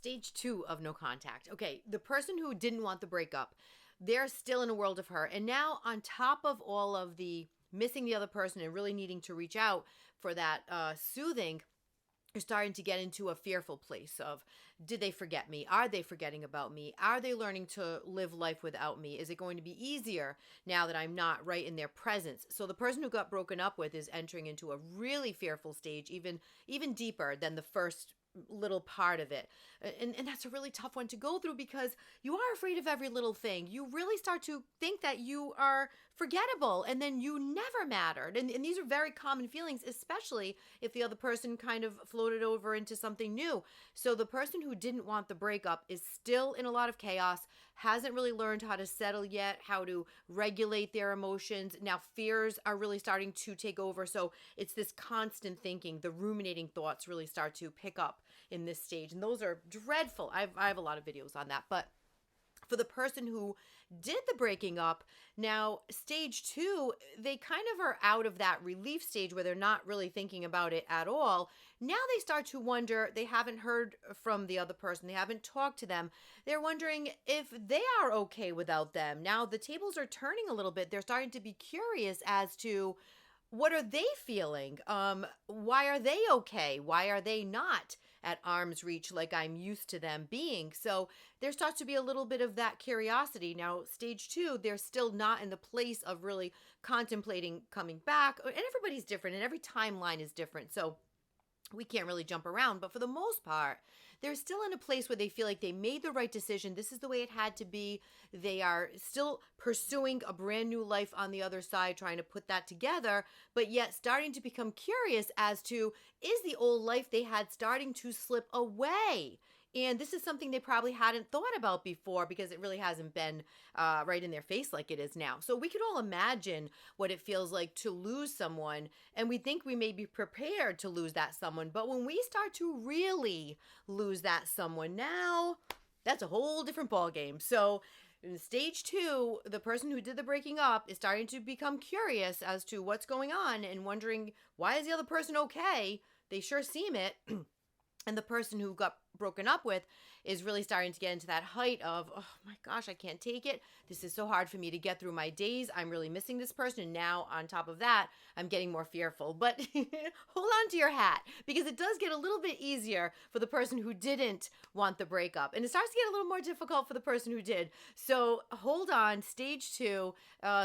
Stage 2 of no contact. Okay, the person who didn't want the breakup, they're still in a world of hurt. And now, on top of all of the missing the other person and really needing to reach out for that soothing, you're starting to get into a fearful place of, did they forget me? Are they forgetting about me? Are they learning to live life without me? Is it going to be easier now that I'm not right in their presence? So the person who got broken up with is entering into a really fearful stage, even deeper than the first little part of it. And that's a really tough one to go through because you are afraid of every little thing. You really start to think that you are forgettable and then you never mattered. And these are very common feelings, especially if the other person kind of floated over into something new. So the person who didn't want the breakup is still in a lot of chaos, hasn't really learned how to settle yet, how to regulate their emotions. Now fears are really starting to take over. So it's this constant thinking, the ruminating thoughts really start to pick up in this stage. And those are dreadful. I have a lot of videos on that. But for the person who did the breaking up, now stage 2, they kind of are out of that relief stage where they're not really thinking about it at all. Now they start to wonder, they haven't heard from the other person, they haven't talked to them. They're wondering if they are okay without them. Now the tables are turning a little bit. They're starting to be curious as to, what are they feeling? Why are they okay? Why are they not at arm's reach like I'm used to them being? So there starts to be a little bit of that curiosity. Now, stage 2, they're still not in the place of really contemplating coming back. And everybody's different and every timeline is different. So we can't really jump around, but for the most part, they're still in a place where they feel like they made the right decision. This is the way it had to be. They are still pursuing a brand new life on the other side, trying to put that together, but yet starting to become curious as to, is the old life they had starting to slip away? And this is something they probably hadn't thought about before because it really hasn't been right in their face like it is now. So we could all imagine what it feels like to lose someone, and we think we may be prepared to lose that someone. But when we start to really lose that someone, now that's a whole different ballgame. So in stage 2, the person who did the breaking up is starting to become curious as to what's going on and wondering, why is the other person okay? They sure seem it. And the person who got broken up with is really starting to get into that height of, oh my gosh, I can't take it. This is so hard for me to get through my days. I'm really missing this person. And now on top of that, I'm getting more fearful. But hold on to your hat, because it does get a little bit easier for the person who didn't want the breakup. And it starts to get a little more difficult for the person who did. So hold on. Stage 2,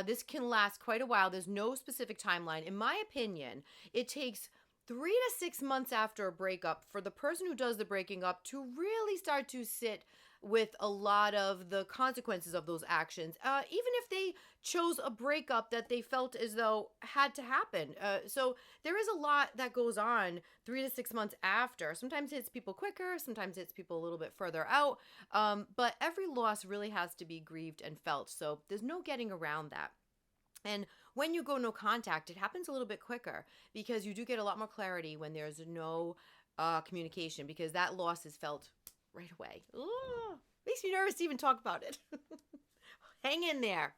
this can last quite a while. There's no specific timeline. In my opinion, it takes 3 to 6 months after a breakup for the person who does the breaking up to really start to sit with a lot of the consequences of those actions, even if they chose a breakup that they felt as though had to happen. So there is a lot that goes on 3 to 6 months after. Sometimes it hits people quicker, sometimes it hits people a little bit further out, but every loss really has to be grieved and felt. So there's no getting around that. And when you go no contact, it happens a little bit quicker because you do get a lot more clarity when there's no communication, because that loss is felt right away. Ooh, makes me nervous to even talk about it. Hang in there.